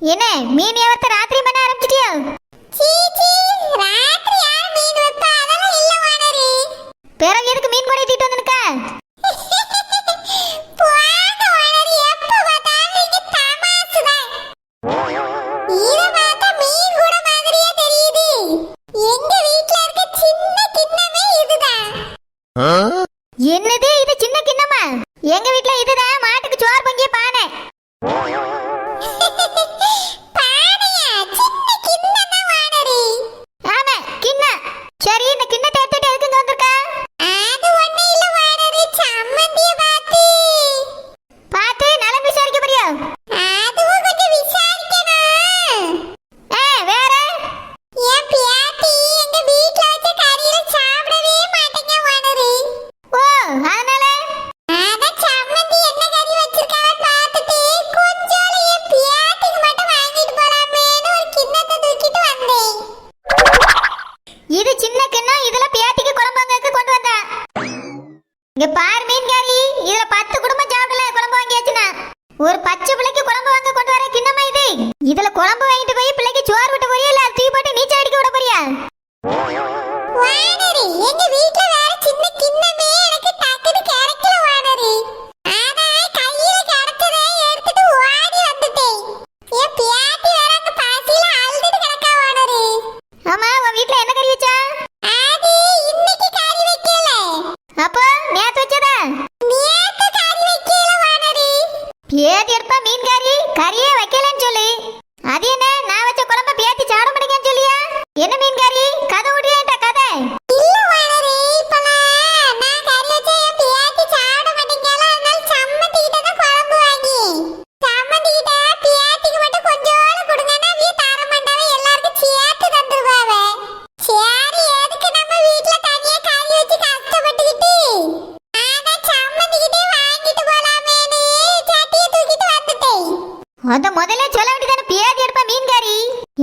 என்ன மீன் வியாபாரத்தை ராத்திரி பண்ண ஆரம்பிச்சிட்டியா? ராத்திரி யார் மீன் வைப்பா? அதெல்லாம் இல்ல வானரி. பிறகு எதுக்கு மீன் கூட தீட்டு வந்துருக்கா? போங்க வானரி, எப்ப பார்த்தாலும் இங்க தமாசுதான். இத பார்த்தா மீன் கூட மாதிரியே தெரியுது. எங்க வீட்ல இருக்க சின்ன கிண்ணமே இதுதான். என்னது இது சின்ன கிண்ணமா? எங்க வீட்ல இதுதான் மாட்டுக்கு சோறு பொங்கிய பானை. பானையா? சின்ன கிண்ணம் தான் வானரி. ஆமா கிண்ணம். சரி இந்த கிண்ணத்தை எடுத்துட்டு எதுக்கு இங்க வந்திருக்கா? அது ஒண்ணு இல்ல வானரி, சம்மந்திய பார்த்து நலம் விசாரிக்க போறியா? அதுவும் கொஞ்சம் விசாரிக்கணும். வேற என் பியாத்தி எங்க வீட்ல வச்ச கறியில சாப்பிடவே மாட்டேங்க வானரி. ஓ அதனால அத சம்மந்தி என்ன கறி வச்சிருக்கான்னு பார்த்துட்டு கொஞ்சோல என் பியாத்திக்கு மட்டும் வாங்கிட்டு போலாமேன்னு ஒரு கிண்ணத்தை தூக்கிட்டு வந்தேன். இது சின்ன கிண்ணம், இதுல பேத்திக்கு குழம்பு கொண்டு வந்தா. இங்க பாரு மீன்காரி, இதுல 10 குடும்பம் சாப்பிடல குழம்பு வாங்கியாச்சுனா. ஒரு பச்சை பிள்ளைக்கு குழம்பு வாங்க கொண்டு வர கிண்ணமா இது? இதுல குழம்பு வாங்கிட்டு போய் பிள்ளைக்கு சோறு விட்டு போறியா இல்ல தூக்கி போட்டு நீச்சல் அடிக்க விட போறியா? வானரி, எங்க வீட்ல வேற சின்ன கிண்ணமே எனக்கு டக்குனு கிடைக்கல வானரி. அதான் கையில கிடைச்சதை எடுத்துட்டு ஓடி வந்துட்டேன். என் பியாத்தி வேற அங்க பசியில அழுதுட்டு கிடக்கா வானரி. ஆமா உன் வீட்ல என்ன கறி வச்சா? அது இன்னைக்கு கறி வைக்கல. அப்போ நேத்து வச்சதா? நேத்து கறி வைக்கல வானரி. பேத்தி எடுப்பா மீன்காரி, கறியே வைக்கலன்னு சொல்லு. அது என்ன நான் வச்ச குழம்பு பேத்தி சாப்பிட மாட்டேங்கன்னு சொல்லியா? என்ன மீன்காரி கதை விடுறியாட்டா கதை? இல்ல வானரி, இப்பலாம் நான் கறி வச்சா என் பியாத்தி சாப்பிட மாட்டேங்கல. அதனால சம்மந்தி கிட்ட தான் குழம்பு வாங்கி சம்மந்தி கிட்ட பியாத்திக்கு மட்டும் கொஞ்சோல கொடுங்கன்னா வீ தர மாட்டாவே, எல்லாருக்கும் சேர்த்து தந்துருவாவ. சரி எதுக்கு நம்ம வீட்ல தனியா கறி வச்சு கஷ்டப்பட்டுக்கிட்டு, அதான் சம்மந்தி கிட்டே வாங்கிட்டு போலாமேன்னு சட்டியை தூக்கிட்டு வந்துட்டேன். அத முதல்ல சொல்ல வேண்டியதானே பேத்தி எடுப்பா மீன்காரி.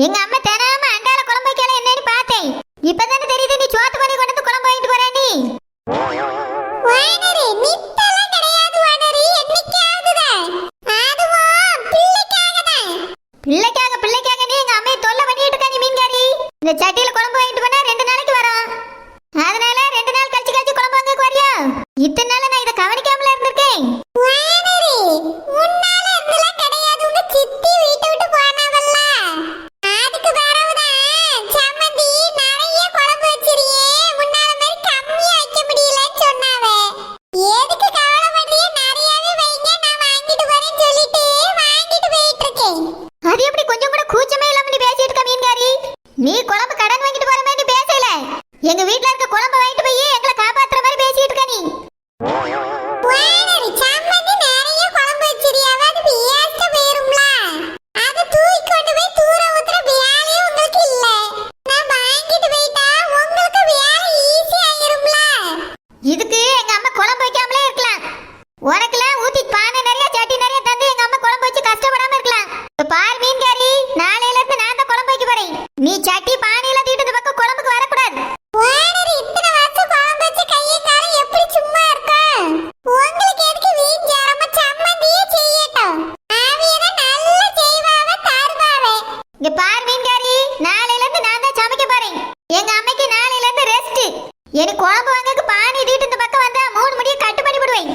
எங்க அம்மா தினமும் அண்டால குழம்பு வைக்கல என்னன்னு பார்த்தேன். இப்பதானே தெரியுது நீ சோத்து பண்ணி கொண்டு வந்து குழம்பு வாங்கிட்டு போற நீ. வானரி, நித்தலாம் கிடையாது வானரி, என்னைக்காவதுதான். அதுவும் பிள்ளைக்காகதான். பிள்ளைக்காக நீ எங்க அம்மையை தொல்லை பண்ணிட்டு இருக்கா நீ மீன்காரி. இந்த சட்டியில குழம்பு வாங்கிட்டு போனா 2 நாளைக்கு வரும். அதனால 2 நாள் கழிச்சு குழம்பு வாங்க வரியா? இத்தனை நாள் நான் இதை கவனிக்காமல இருந்திருக்கேன். வானரி, முன்னால இதெல்லாம் கிடையாது. உங்க சித்தி வீட்டை விட்டு போனாவல்ல, அதுக்கு பிறகுதான் சம்மந்தி நிறைய குழம்பு வச்சிருக்கே, முன்னால மாதிரி கம்மியா வைக்க முடியலன்னு சொன்னாவே. எதுக்கு கவலைப்படுறியே, நிறையவே வைங்க, நான் வாங்கிட்டு போறேன்னு சொல்லிட்டு வாங்கிட்டு போயிட்டு இருக்கேன். அது எப்படி கொஞ்சம் கூட கூச்சமே இல்லாம நீ பேசிட்டு இருக்க மீன்காரி? நீ குழம்பு கடன் வாங்கிட்டு போற மாதிரி பேசல. எங்க வீட்ல இருக்க குழம்பு வாங்கிட்டு போய் எங்களை காப்பாத்துற மாதிரி பேசிட்டு இருக்க நீ. வானரி, சம்மந்தி நிறைய குழம்பு வச்சிருக்கியாவே, அது வேஸ்டா போயிரும்ல. அதை தூக்கி கொண்டு போய் தூர ஊத்துற வேலையே உங்களுக்கு இல்ல. நான் வாங்கிட்டு போயிட்டா உங்களுக்கு வேலை ஈஸி ஆயிரும்ல. இதுக்கு எங்க அம்மா குழம்பு வைக்காமலே இருக்கலாம். உனக்குலாம் ஊத்தி பானை நிறைய சட்டி நிறைய தந்து எங்க அம்மா குழம்பு வச்சு கஷ்டப்படாம இருக்கலாம். இப்ப பார் மீன்காரி, நாளையில இருந்து நான் தான் குழம்பு வைக்க போறேன். நீ சட்டி பானையில தீட்டு இந்த பக்கம் குழம்புக்கு வரக்கூடாது. வானரி, இத்தனை வருஷம் குழம்பு வச்ச கையை காலம் எப்படி சும்மா இருக்கும்? உங்களுக்கு எதுக்கு வீண் ஜாம? சம்மந்தியே செய்யட்டும். ஆவியதான் நல்லா செய்வாவ தருவாவே. இங்க பார் மீன்காரி, நாளையில இருந்து நான் தான் சமைக்க போறேன். எங்க அம்மைக்கு நாளையில இருந்து ரெஸ்ட். எனக்கு குழம்பு வாங்கக்கு பானை தீட்டு இந்த பக்கம் வந்தா 3 முடிய கட்டு பண்ணி விடுவேன்.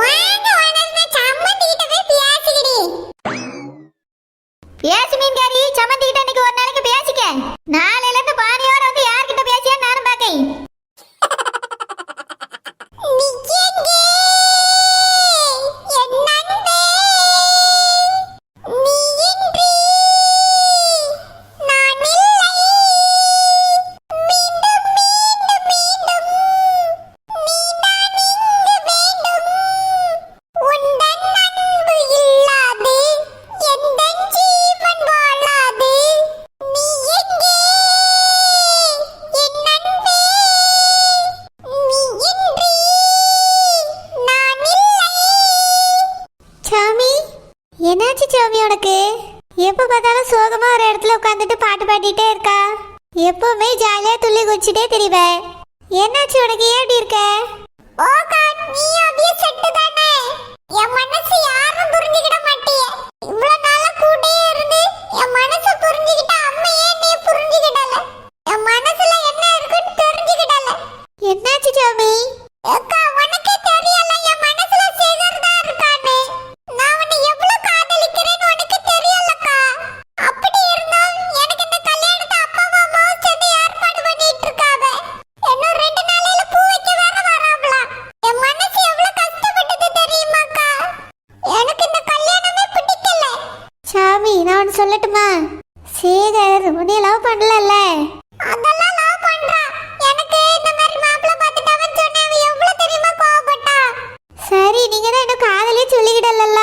வாங்க வானரி, நான் சம்மந்தி கிட்ட போய் பேசிக்கிடி. பேசு மீன்காரி, சம்மந்தி கிட்ட இன்னைக்கு ஒரு நாளைக்கு பேசிக்க. நாளையில இருந்து பானையோட வந்து யார்கிட்ட பேசியா நானும் பாக்கேன். நிக்கேங்க, என் நண்பே, நீ இன்றி நான் இல்லை. மீண்டும் மீண்டும் மீண்டும் நீதான் இங்கு வேண்டும். உந்தன் அன்பு இல்லாது எந்தன் ஜீவன் வாழாது. நீ எங்கே என் நண்பே, நீ இன்றி நான் இல்லை. சாமி, என்னாச்சு சாமி உனக்கு? எப்ப பார்த்தாலும் சோகமா ஒரு இடத்துல உட்காந்துட்டு பாட்டு பாடிட்டே இருக்கா? எப்பவுமே ஜாலியா துள்ளி குச்சிட்டே திரிவ. என்னாச்சு உனக்கு? ஏன் இப்படி இருக்க? ஓ காட், நீ அப்படியே செட்டு தானே. என் மனசு யாரும் புரிஞ்சுக்கிட மாட்டியே. இவ்வளவு நாளா சொல்லட்டுமா? சேகர் உன்னை லவ் பண்ணலல்ல? அதெல்லாம் லவ் பண்றா. எனக்கு இந்த மாதிரி மாப்பிள்ளை பார்த்துட்டாவன்னு சொன்னா அவ எவ்வளவு தெரியுமா கோவப்பட்டா. சரி, நீங்க தான் என்ன காதலே சொல்லிக்கிடலல்ல?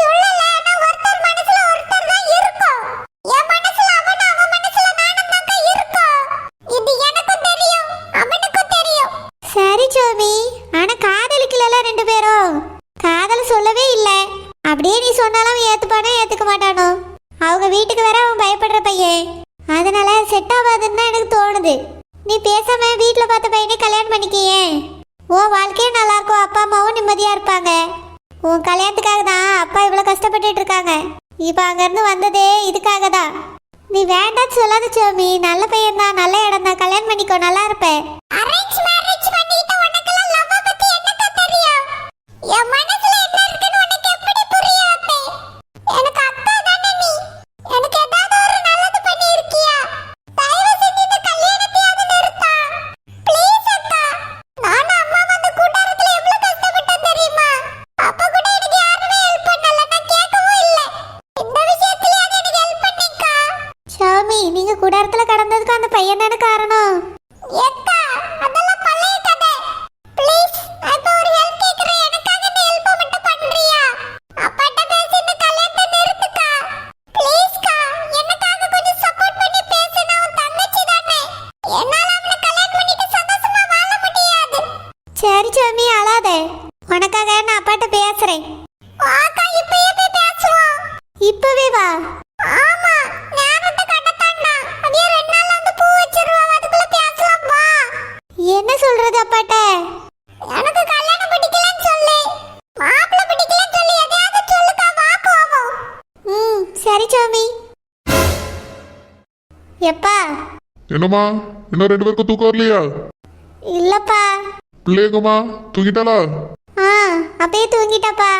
சொல்லல, ஆனா ஒருத்தர் மனசுல ஒருத்தர் தான் இருக்கும். என் மனசுல அவன், அவன் மனசுல நானும் தான் இருக்கோம். இது எனக்கும் தெரியும், அவனுக்கும் தெரியும். சரி சோமி, ஆனா காதலிக்கல ரெண்டு பேரும். காதல் சொல்லவே இல்ல. அப்படியே நீ சொன்னாலும் ஏத்துப்பானோ ஏத்துக்க மாட்டானோ? அவங்க வீட்டுக்கு வர அவன் பயப்படுற பையன். அதனால செட் ஆகாதுன்னு தான் எனக்கு தோணுது. நீ பேசாம வீட்டுல பார்த்த பையனை கல்யாணம் பண்ணிக்கியே. உன் வாழ்க்கையும் நல்லா இருக்கும், அப்பா அம்மாவும் நிம்மதியா இருப்பாங்க. உன் கல்யாணத்துக்காக தான் அப்பா இவ்வளவு கஷ்டப்பட்டுட்டு இருக்காங்க. இப்ப அங்க இருந்து வந்ததே இதுக்காக தான். நீ வேண்டாம் சொல்லாத சோமி, நல்ல பையன் தான், நல்ல இடம் தான், கல்யாணம் பண்ணிக்கோ, நல்லா இருப்ப. அரேஞ்ச் மேரேஜ் பண்ணிட்டு உனக்கெல்லாம் லவ் பத்தி என்னக்கா தெரியும்? என் மனசுல என்ன இருக்குன்னு உனக்கு எப்படி புரிய வைப்பேன்? எனக்கு அக்கா தானே நீ. எனக்கு ஏதாவது ஒரு நல்லது பண்ணி இருக்கியா? தயவு செஞ்சு இந்த கல்யாணத்தையாவது நிறுத்தா. ப்ளீஸ் அக்கா. நானும் அம்மா வந்து கூட்டாரத்துல எவ்வளவு கஷ்டப்பட்டேன் தெரியுமா? அப்ப கூட எனக்கு யாருமே ஹெல்ப் பண்ணல, நான் கேட்கவும் இல்ல. இந்த விஷயத்துலயாவது எனக்கு ஹெல்ப் பண்ணிக்கா. சோமி, நீங்க கூடாரத்துல கடந்ததுக்கு அந்த பையன் தானே காரணம். ஏக்கா, அதெல்லாம் பழைய கதை. ப்ளீஸ், நான் இப்ப ஒரு ஹெல்ப் கேக்குறேன். எனக்காக நீ ஹெல்ப் மட்டும் பண்றியா? அப்பாட்ட பேசி இந்த கல்யாணத்தை நிறுத்துக்கா. ப்ளீஸ்க்கா, எனக்காக கொஞ்சம் சப்போர்ட் பண்ணி பேசு. நான் உன் தங்கச்சி தானே. என்னால அவனை கல்யாணம் பண்ணிட்டு சந்தோஷமா வாழ முடியாது. சரி சோமி, அழாத. உனக்காக நான் அப்பாட்ட பேசுறேன். வாக்கா, இப்பயே போய் பேசுவோம். இப்பவே வா. ஆமா, ஞானத்தை கடத்தாண்டா. அப்படியே 2 நாள்ல வந்து பூ வச்சிருவோம். அதுக்குள்ள பேசலாம் வா. என்ன சொல்றது அப்பாட்ட? எனக்கு கல்யாணம் பிடிக்கலன்னு சொல்லு. மாப்பிள்ளை பிடிக்கலன்னு சொல்லி எதையாவது சொல்லுக்கா, வா போவோம். சரி சோமி. எப்பா? என்னம்மா, இன்னும் 2 பேருக்கும் தூக்கம் வரலையா? இல்லப்பா. பிள்ளைங்கம்மா தூங்கிட்டாளா? அப்பயே தூங்கிட்டாப்பா.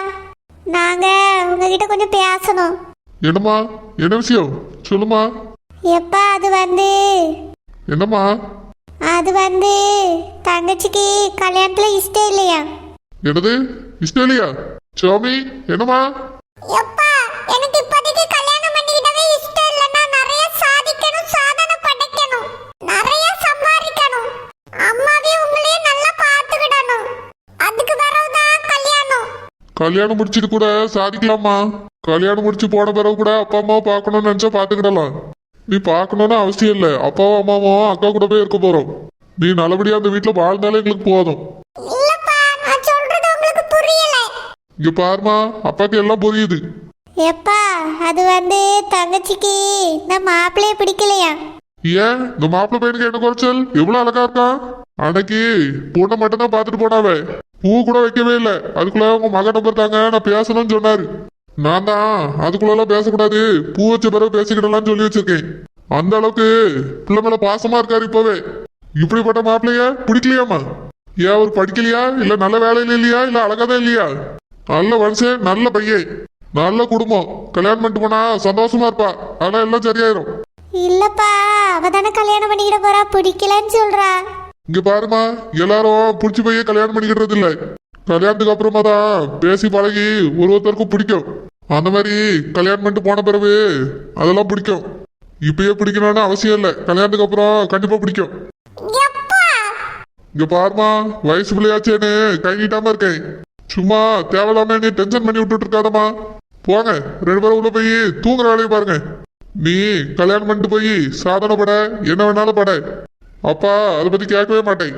நாங்க உங்ககிட்ட கொஞ்சம் பேசணும். என்னம்மா, என்ன விஷயம் சொல்லுமா. எப்பா, என்னம்மா? அது வந்து தங்கச்சிக்கு கல்யாணத்துல இஷ்டம் இல்லையா? என்னது, இஷ்டம் இல்லையா? சுவாமி, என்னம்மா? எப்பா, எனக்கு இப்போதைக்கு கல்யாணம் பண்ணிக்கிட்டவே இஷ்டம் இல்ல. நான் நிறைய சாதிக்கணும், சாதனை படைக்கணும், நிறைய சம்பாதிக்கணும், அம்மாவையும் உங்களையும் நல்லா பார்த்துக்கிடணும். அதுக்கு பிறகுதான் கல்யாணம். கல்யாணம் முடிச்சிட்டு கூட சாதிக்கலாமா? கல்யாணம் முடிச்சு போன பிறகு கூட அப்பா அம்மாவை பார்க்கணும்னு நினைச்சா பார்த்துக்கிடலாம். நீ பார்க்கணும்னு அவசியம் இல்லை. அப்பாவும் அம்மாவும் அக்கா கூட போய் இருக்க போறோம். நீ நல்லபடியா அந்த வீட்டுல வாழ்ந்தாலே எங்களுக்கு போதும். இல்லப்பா, நான் சொல்றது உங்களுக்கு புரியல. இங்க பாருமா, அப்பாக்கு எல்லாம் புரியுது. எப்பா, அது வந்து தங்கச்சிக்கு இந்த மாப்பிள்ளைய பிடிக்கலையா? ஏன், இந்த மாப்பிள்ளை பையனுக்கு என்ன குறைச்சல்? எவ்வளவு அழகா இருக்கான். அன்னைக்கு பொண்ணை மட்டும் தான் பார்த்துட்டு போனாவே, பூ கூட வைக்கவே இல்லை. அதுக்குள்ள உங்க மகன் நம்பர் தாங்க, நான் பேசணும்னு சொன்னாரு. நான் தான் அதுக்குள்ள பேசக்கூடாது, பூ வச்ச பிறகு பேசிக்கிடலாம்னு சொல்லி வச்சிருக்கேன். அந்த அளவுக்கு பிள்ளை மேல பாசமா இருக்காரு இப்பவே. இப்படிப்பட்ட மாப்பிள்ளைய பிடிக்கலையாமா? ஏன் அவர் படிக்கலையா, இல்ல நல்ல வேலையில இல்லையா, இல்ல அழகாதான் இல்லையா? நல்ல மனுஷன், நல்ல பையன், நல்ல குடும்பம். கல்யாணம் பண்ணிட்டு போனா சந்தோஷமா இருப்பா. ஆனா எல்லாம் சரியாயிரும். இல்லப்பா, அவ தானே கல்யாணம் பண்ணிக்கிட போறா, பிடிக்கலன்னு சொல்றா. இங்க பாருமா, எல்லாரும் புடிச்சு போய் கல்யாணம் பண்ணிக்கிட்டது இல்ல. கல்யாணத்துக்கு அப்புறமா தான் பேசி பழகி ஒருத்தருக்கும் பிடிக்கும். அந்த மாதிரி கல்யாணம் பண்ணிட்டு போன பிறகு அதெல்லாம் பிடிக்கும். இப்பயே பிடிக்கணும்னு அவசியம் இல்லை, கல்யாணத்துக்கு அப்புறம் கண்டிப்பா பிடிக்கும். எப்பா, இங்க பாருமா, வயசு பிள்ளையாச்சேன்னு கை நீட்டாம இருக்கேன். சும்மா தேவையில்லாம நீ டென்ஷன் பண்ணி விட்டுட்டு இருக்காதம்மா. போங்க, 2 பேரும் உள்ள போய் தூங்குற வேலையை பாருங்க. நீ கல்யாணம் பண்ணிட்டு போய் சாதனை பட, என்ன வேணாலும் பட. அப்பா அதை பத்தி கேட்கவே மாட்டேன்.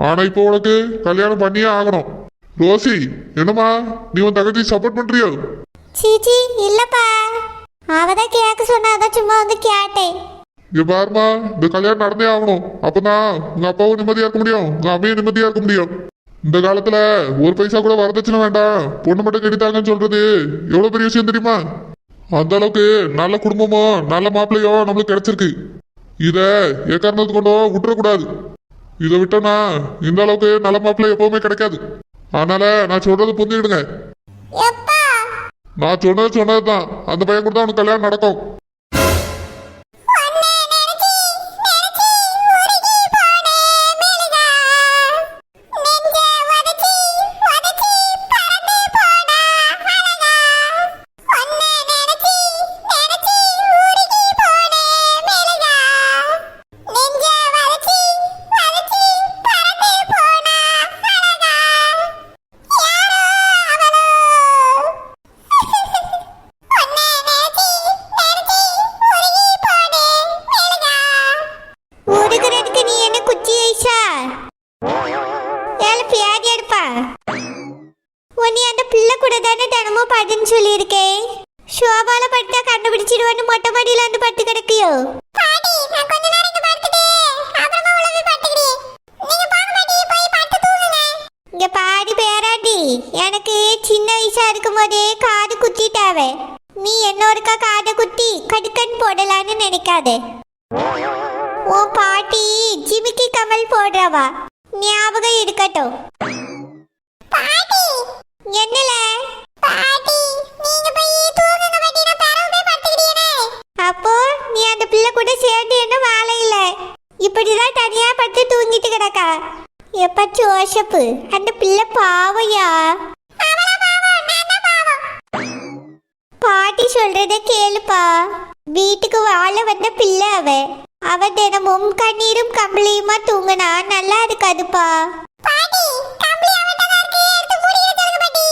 ஆனா இப்போ உனக்கு கல்யாணம் பண்ணியே ஆகணும். ரோசி, என்னம்மா, நீ உன் தங்கச்சி சப்போர்ட் பண்றியோ? சீச்சி, இல்லப்பா. அவதான் கேட்க சொன்னாதான் சும்மா வந்து கேட்டேன். இங்க பாருமா, இந்த கல்யாணம் நடந்தே ஆகணும். அப்பதான் உங்க அப்பாவும் நிம்மதியா இருக்க முடியும், உங்க அம்மையும் நிம்மதியா இருக்க முடியும். இந்த காலத்துல ஒரு பைசா கூட வரதட்சணை வேண்டாம், பொண்ணு மட்டும் கட்டித்தாங்கன்னு சொல்றது எவ்வளவு பெரிய விஷயம் தெரியுமா? அந்த அளவுக்கு நல்ல குடும்பமோ நல்ல மாப்பிள்ளையோ நம்மளுக்கு கிடைச்சிருக்கு. இத எக்காரணத்து கொண்டோ விட்டுறக்கூடாது. இதை விட்டோம்னா இந்த அளவுக்கு நல்ல மாப்பிள்ளை எப்பவுமே கிடைக்காது. அதனால நான் சொல்றது புரிஞ்சுக்கிடுங்க. எப்பா, நான் சொன்னதுதான், அந்த பையன் கூட தான் உனக்கு கல்யாணம் நடக்கும். உன்னை நினைச்சி நினைச்சி உருகி போனேன் மெழுகா. நெஞ்ச உதைச்சி உதைச்சி பறந்து போனா அழகா. உன்னை நினைச்சி நினைச்சி தானே தினமும் படுன்னு சொல்லியிருக்கேன். ஷோபால படுத்தா கண்டுபிடிச்சிடுவேன்னு மொட்டை மாடியில வந்து படுத்து கிடக்கியோ? பாட்டி நான் கொஞ்ச நேரம் இங்க படுத்துட்டு அப்புறமா உள்ள போய் படுத்துக்கிறேன். நீங்க போங்க பாட்டி, போய் படுத்து தூங்குங்க. இங்க பாடி பேராண்டி, எனக்கு சின்ன வயசா இருக்கும் போதே காது குத்திட்டாவே. நீ என்னொருக்கா காதை குத்தி கடுக்கன் போடலான்னு நினைக்காதே. உன் பாட்டி ஜிமிக்கி கமல் போடுறவா, ஞாபகம் இருக்கட்டும். பாட்டி என்னல பாட்டி நீங்க போய் தூங்குங்க பாட்டி, நான் பரவ போய் படுத்துக்கிறேனே. அப்போ நீ அந்த பிள்ளை கூட சேர்ந்து என்ன வேலை இல்ல, இப்படிதான் தனியா படுத்து தூங்கிட்டு கிடக்கா. எப்ப ஜோசப்பு அந்த பிள்ளை பாவையா? அவளா பாவம், நான் தான் பாவம். பாட்டி சொல்றத கேளுப்பா. வீட்டுக்கு வாழ வந்த பிள்ளை அவ தினமும் கண்ணீரும் கம்பளியுமா தூங்கினா நல்லா இருக்காதுப்பா. பாட்டி கம்பளி அவட்ட தான் இருக்கு, எடுத்து மூடிட்டு தருங்க பாட்டி.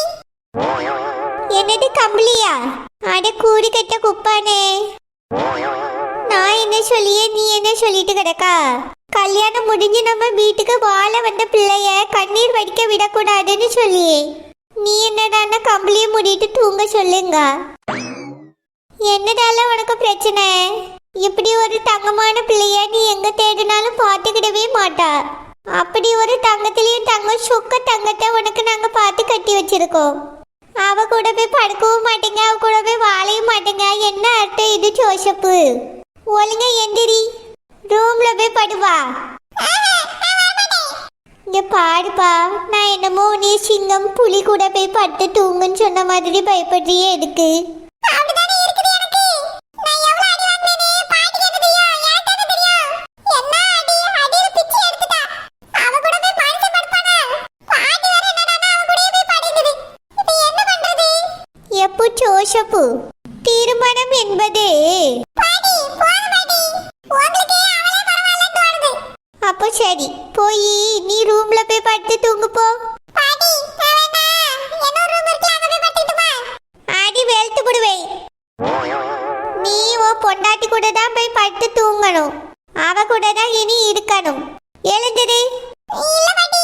என்னது கம்பளியா? அட கூடி கட்ட குப்பானே. நான் என்ன சொல்லியே நீ என்ன சொல்லிட்டு கிடக்கா? கல்யாணம் முடிஞ்சு நம்ம வீட்டுக்கு வாழ வந்த பிள்ளைய கண்ணீர் வடிக்க விடக்கூடாதுன்னு சொல்லியே நீ என்னடான கம்பளியை மூடிட்டு தூங்க சொல்லுங்க. என்னதால உனக்கு பிரச்சனை? இப்படி ஒரு தங்கமான பிள்ளைய நீ எங்க தேடினாலும் பார்த்துக்கிடவே மாட்டா. அப்படி ஒரு தங்கத்திலையும் தங்கம் சொக்க தங்கத்தை உனக்கு நாங்க பார்த்து கட்டி வச்சிருக்கோம். அவ கூட போய் படுக்கவும் மாட்டேங்க, அவ கூட போய் வாழையும் மாட்டேங்க. என்ன அர்த்தம் இது ஜோசப்பு? ஒழுங்க எந்திரி, ரூம்ல போய் படுவா. இங்க பாடுப்பா, நான் என்னமோ நீ சிங்கம் புலி கூட போய் படுத்து தூங்குன்னு சொன்ன மாதிரி பயப்படுறியே எதுக்கு? அப்படிதானே இருக்குது எனக்கு. நான் எவ்வளவு அடி வாங்கினேனே பாட்டிக்கு என்ன தெரியும்? எனக்கு என்ன தெரியும்? என்ன அடி, அடியில பிச்சு எடுத்துட்டா. அவ கூட போய் மனுஷன் படுப்பானா? பாட்டி வேற என்னடானா அவ கூடயே போய் படுங்குது. இப்போ என்ன பண்றது? எப்போ ஜோசப்பு, தீர்மானம் என்பது பாட்டி போங்க பாட்டி, உங்களுக்கு அவளே பரவாயில்லன்னு தோணுது. அப்போ சரி, போய் நீ ரூம்ல போய் படுத்து தூங்கு போ. பாட்டி நான் வேணா இன்னொரு ரூம் இருக்குல, அங்க போய் படுத்துட்டுமா? ஆடி வெளுத்து விடுவேன். நீ உன் பொண்டாட்டி கூட தான் போய் படுத்து தூங்கணும், அவ கூட தான் இனி இருக்கணும். எழுந்துரு. இல்ல பாட்டி.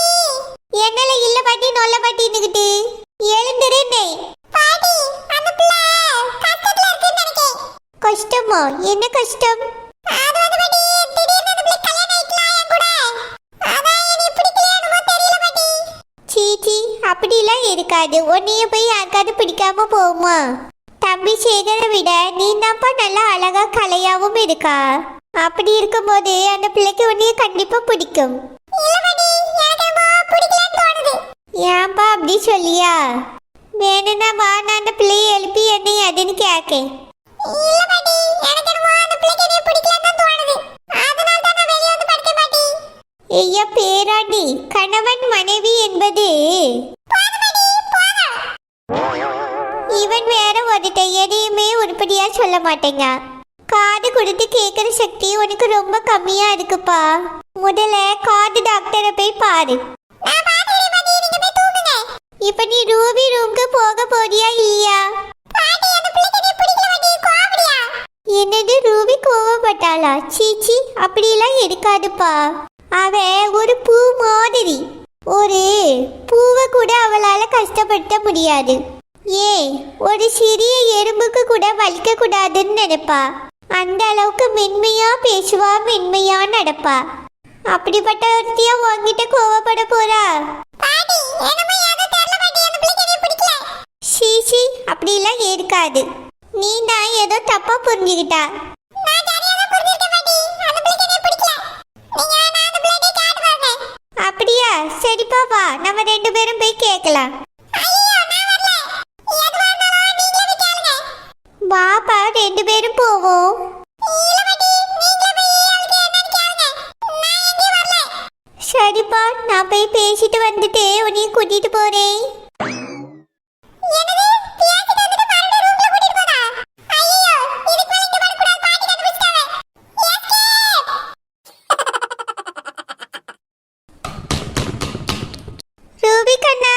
என்னல இல்ல பாட்டி நொல்ல பாட்டின்னுகிட்டு எழுந்துருன்னே. பாட்டி அந்த பிள்ளை கஷ்டத்துல இருக்குன்னு நினைக்கிறேன். கஷ்டமா? என்ன கஷ்டம்? அது வந்து பாட்டி திடீர்னு அந்த பிள்ளை கல்யாணம் ஆயிட்டலாம் என் கூட. அதான் இனி பிடிக்கலையானுமோ தெரியல பாட்டி. சீச்சி, அப்படிலாம் இருக்காது. உன்னைய போய் யாருக்காவது பிடிக்காம போகுமா? தம்பி சேகரை விட நீ தான்ப்பா நல்லா அழகா கலையாவும் இருக்கா. அப்படி இருக்கும்போது அந்த பிள்ளைக்கு உன்னைய கண்டிப்பா பிடிக்கும். இல்ல பாட்டி, எனக்கு என்னமோ பிடிக்கலன்னு தோணுது. ஏன்பா அப்படி சொல்லியா? வேணும்னா வா, நான் அந்த பிள்ளைய எழுப்பி என்னை அதுன்னு கேட்கேன். இல்ல பாட்டி, எனக்கு என்னமோ அந்த பிள்ளைக்கு என்னைய பிடிக்கலன்னு தான் தோணுது. அதனால தான் நான் வெளிய வந்து படுத்தேன் பாட்டி. ஐயா பேராண்டி, கணவன் மனைவி என்பது போதும் பாட்டி, போதும். இவன் வேற ஒருத்த எதையுமே உருப்படியா சொல்ல மாட்டேங்க. காது கொடுத்து கேட்குற சக்தி உனக்கு ரொம்ப கம்மியா இருக்குப்பா. முதல்ல காது டாக்டரை போய் பாரு. நான் பாத்துக்கிறேன் பாட்டி, நீங்க போய் தூங்குங்க. இப்ப நீ ரூபி ரூம்க்கு போக போறியா இல்லையா? பாட்டி அந்த பிள்ளைக்கு என்னைய பிடிக்கல பாட்டி, கோவப்படியா? என்னது ரூபி கோவப்பட்டாளா? சீச்சி, அப்படிலாம் இருக்காதுப்பா. அவ ஒரு பூ மாதிரி. ஒரு பூவை கூட அவளால கஷ்டப்படுத்த முடியாது. ஏன் ஒரு சிறிய எறும்புக்கு கூட வலிக்க கூடாதுன்னு நினைப்பா. அந்த அளவுக்கு மென்மையா பேசுவா, மென்மையா நடப்பா. அப்படிப்பட்ட ஒருத்தியா உன்கிட்ட கோவப்பட போறா? பாட்டி என்னமோ ஏதோ தெரியல பாட்டி, அந்த பிள்ளைக்கு என்னைய பிடிக்கல. சீச்சி, அப்படிலாம் இருக்காது. நீ தான் ஏதோ தப்பா புரிஞ்சுக்கிட்டா. நான் சரியா தான் புரிஞ்சிருக்கேன் பாட்டி, அந்த பிள்ளைக்கு என்னைய பிடிக்கல. நீங்க நான் அந்த பிள்ளையை கேட்டு பாருங்க. அப்படியா? சரிப்பா வா, நம்ம ரெண்டு பேரும் போய் கேட்கலாம். ஐயோ நான் வரல. எதுவா இருந்தாலும் நீங்களே போய் கேளுங்க. வாப்பா, ரெண்டு பேரும் போவோம். இல்ல பாட்டி, நீங்களே போய் அவளுக்கு என்னன்னு கேளுங்க. நான் எங்கேயும் வரல. சரிப்பா, நான் போய் பேசிட்டு வந்துட்டு உன்னைய கூட்டிட்டு போறேன். என்னது? பேசிட்டு வந்துட்டு மறுபடியும் ரூம்ல கூட்டிட்டு போதா? ஐயோ இதுக்கு மேல இங்க வரக்கூடாது, பாட்டி கண்டுபிடிச்சிட்டாங்க. எஸ்கேப். ரூபி கண்ணா,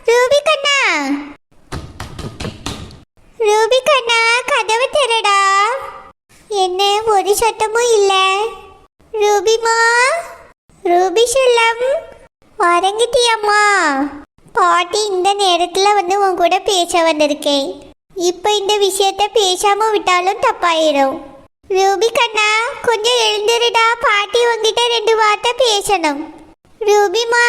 ரூபி கண்ணா, ரூபி கண்ணா, கதவு திறடா. என்ன ஒரு சத்தமும் இல்ல? ரூபிமா, ரூபி செல்லம், உறங்கிட்டியம்மா? பாட்டி இந்த நேரத்துல வந்து உன் கூட பேச வந்திருக்கேன். இப்போ இந்த விஷயத்த பேசாம விட்டாலும் தப்பாயிரும். ரூபி கண்ணா கொஞ்சம் எழுந்திருடா, பாட்டி உங்ககிட்ட 2 வார்த்தை பேசணும். ரூபிமா